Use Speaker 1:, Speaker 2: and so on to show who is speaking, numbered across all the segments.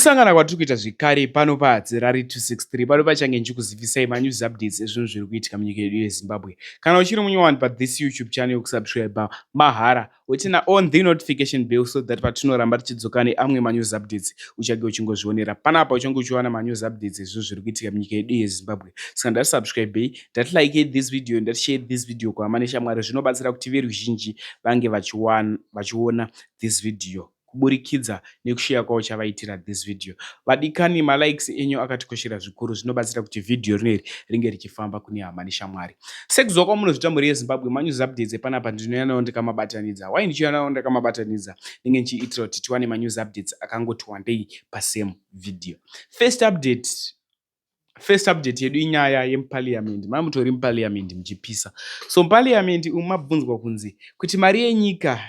Speaker 1: kusangana kwatiri kuita zvekare pano paHadzirari 263 pano pachange ndichikuzivisai manews updates ezvinhu zviri kuitika munyika yedu yeZimbabwe. Kana uchiri munyowani pathis YouTube channel kusubscribe mahara utina on the notification bell so that patinoramba tichidzoka neamwe manews updates uchange uchingozvionera panapa uchange uchiwana manews updates ezvinhu zviri kuitika munyika yedu yeZimbabwe. Saka ndatisubscribe, ndatilike this video, ndatishare this video kuhama neshamwari, zvinobatsira kuti veruzhinji vange vachiona this video kuburikidza nekushare kwavo chavaitira this video. Vadikani, malikes enyu akatikoshera zvikuru, zvinobatsira kuti video rineri ringe richifamba kune hama neshamwari. Sekuziva kwamunozvita mhuri yeZimbabwe, manews updates epanapa ndinoyanawo ndakamabatanidza. Why ndichiyanawo ndakamabatanidza? Ndinenge ndichiitira kuti tiwane manews updates akangoti wandei pasame video. First update yedu inyaya yemuparliament. Mamutori muparliament muchipisa. So muparliament mabvunzwa kunzi kuti mari yenyika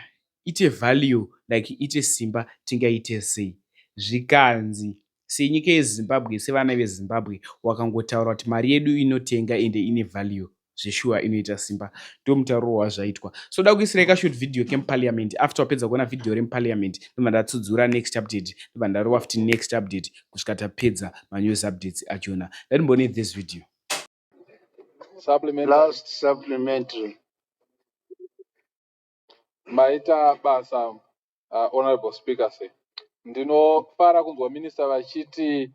Speaker 1: ite value like ite simba tingaite sei. Zvikanzi senyika yeZimbabwe, sevana veZimbabwe wakangotaura kuti mari yedu inotenga ende ine value, zveshuwa inoita simba. Ndo mutauro wazvaitwa. So da kuisira kashort video kemuparliament. After wapedza kuona video remuparliament ndobva ndatsudzura next update, ndobva ndarova futi next update kusvika tapedza manews updates achona. Ndatimbone this video.
Speaker 2: Last supplementary. Maita basa honorable speaker say. Ndinofara kunzwa minister vachiti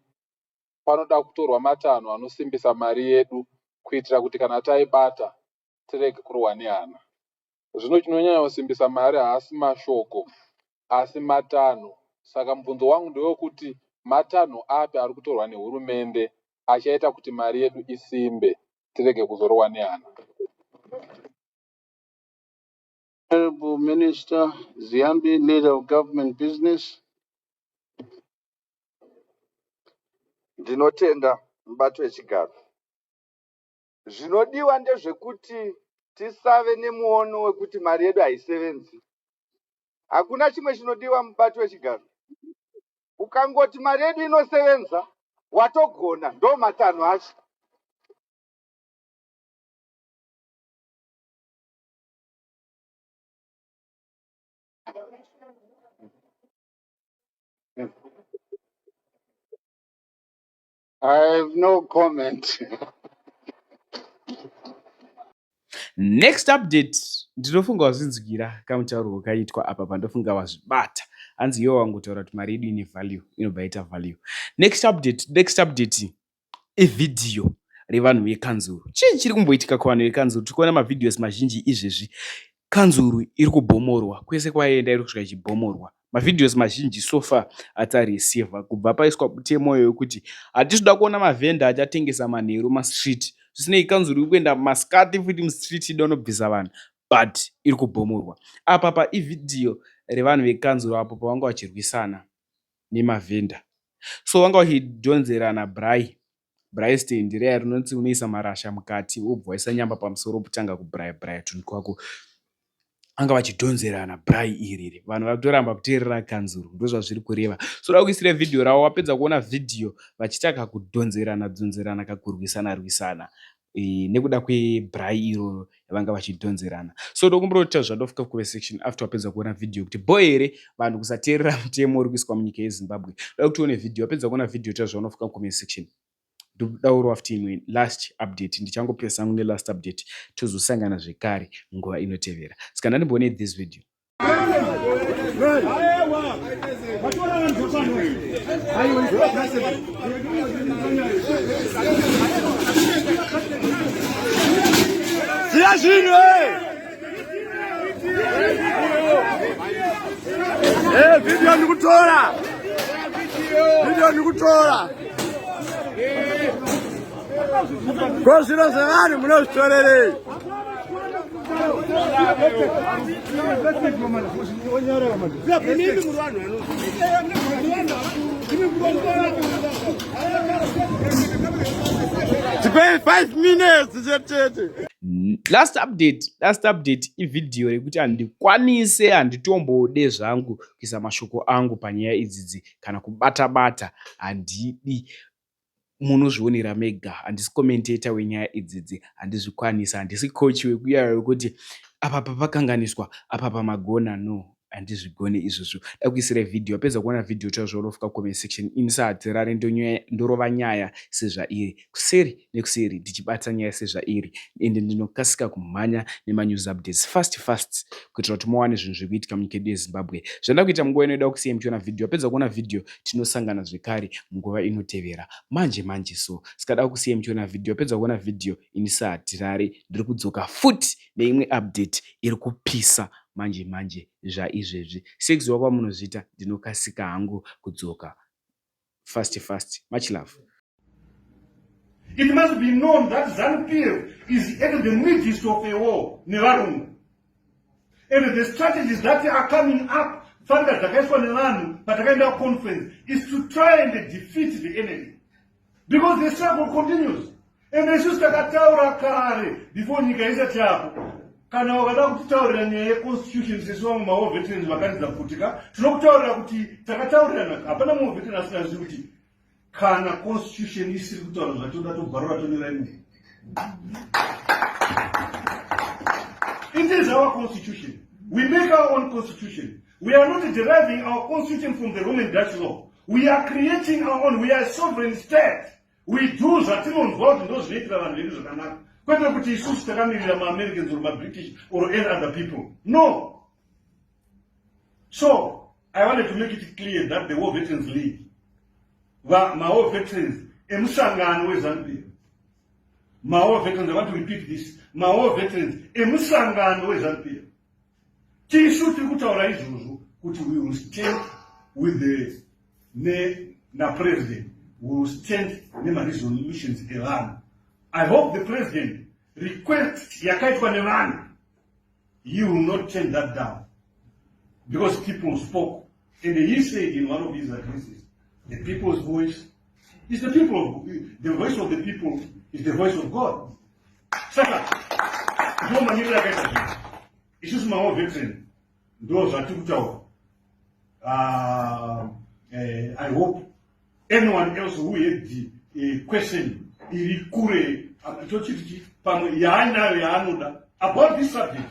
Speaker 2: panoda kutorwa matanho anosimbisa mari yedu kuitira kuti kana taibata tirege kurwa nehana. Zvino chinonyanya kusimbisa mari haasi mashoko asi matanho. Saka mubvunzo wangu ndewekuti matanho api ari kutorwa nehurumende achaita kuti mari yedu isimbe tirege kuzorwa nehana.
Speaker 3: Honorable Minister Ziambi, Leader of Government Business.
Speaker 4: Ndinotenda mubato wechigaro. Zvinodiwa ndezvekuti tisave nemuono wekuti mari yedu haisevenzi. Hakuna chimwe chinodiwa mubato wechigaro. Ukangoti mari yedu inosevenza, watogona, ndo matanho acho.
Speaker 3: I have no comment.
Speaker 1: Next update ndinofunga wazvinzwira kamutauro kaitwa apa pandofunga wazvibata. Hanzi iwo wangotaura kuti mari yedu ine value, inobva ita value. Next update video revanhu vekanzuru. Chii chiri kumboitika kuvanhu vekanzuru? Tikuona mavideos mazhinji izvezvi kanzuru iri kubhomorwa, kwese kwaenda iri kusvika ichibhomorwa. Mavideos mazhinji sofa atareceiva kubva paiswa mutemo yokuti hatitoda kuona mavhenda achatengesa manheru mastreet. Zvisinei kanzuru iri kuenda masikati futi mustreet ida unobvisa vanhu, but iri kubhomorwa. Apa ividhiyo revanhu vekanzuru apo pavanga vachirwisana nemavhenda. So vanga vachidhonzerana brai stand reya rinonzi unoisa marasha mukati wobva waisa nyamba pamusoro wotanga kubraya tunhu kwako. Anga vachidhonzerana brai iriri. Vanhu vakutoramba kuteerera kanzuru, ndozvazviri kureva. So da kuisira video ravo wapedza kuona video vachitaka kudhonzerana kakurwisana nekuda kwebrai iroro yavanga vachidhonzerana. So ndokumboita zvandofika kuve section after wapedza kuona video kuti boy here vanhu kusateerera mutemo uri kuiswa munyika yeZimbabwe. Da kuti uone video, wapedza kuona video ta zvaunofika kuve section. Ndodauro futi imwe last update, ndichangopesa sangu nelast update tozosangana zvekare nguva inotevera. Saka ndandimbone this video.
Speaker 4: Video ndikutora. Kwazviro zvevanhu munozvitorerei? Tipei 5 minutes chetete.
Speaker 1: Last update ividhiyo rekuti handitombode zvangu kuisa mashoko angu panyaya idzidzi kana kubata handidi. Munozvionera mega, handisi commentator wenyaya idzidzi, handizvikwanisa, handisi coach wekuya wekuti apa pakanganiswa apa pamagona, no. handizvigone izvozvo. Da kuisira video, apedza kuona video chazvolofuka comment section inisadzirare ndorova nyaya sezvairi kuseri nekuseri ndichibata nyaya sezvairi ende ndinokasika kumhanya news updates fast kuitira kuti muwane zvinhu zviri kuitika munyika yedu yeZimbabwe. Zvanda kuita munguva inoda kusiyai muchiona video, apedza kuona video tinosangana zvekare munguva inotevera manje so sikada kusiyai muchiona video, apedza kuona video inisadzirare ndiri kudzoka futi neimwe update iri kupisa manje zvaizvezvi. Sekuziva kwamunozviita ndinokasika hangu kudzoka fast. Much love.
Speaker 5: It must be known that ZANU-PF is at the midst of a war, Nevarungu. And the strategies that are coming up, but the conference, is to try and defeat the enemy. Because the struggle continues. And the sister Kataura Kare, before Nikaisa Tiago, kana wakada kutaura nye constitution siswa mawo veterans vakanza kutika tinokutaura kuti takataurana hapana mu veterans asina kuti kana constitution isiri kutaura zvatoda tobharura tonera imwe. It is our constitution. We make our own constitution. We are not deriving our constitution from the Roman Dutch law. We are creating our own. We are a sovereign state. We do that in those later and whether it is Americans or British or any other people. No. So, I wanted to make it clear that the War Veterans League, my War Veterans, my War Veterans, I want to repeat this, my War Veterans, we will stand with the president, we will stand with resolutions Iran. I hope the president requests Yakaitwa Iran. You will not turn that down. Because people spoke. And he said in one of his addresses, the people's voice is the people. The voice of the people is the voice of God. Second, it's just my own veteran. Those are took I hope anyone else who had the question about this subject,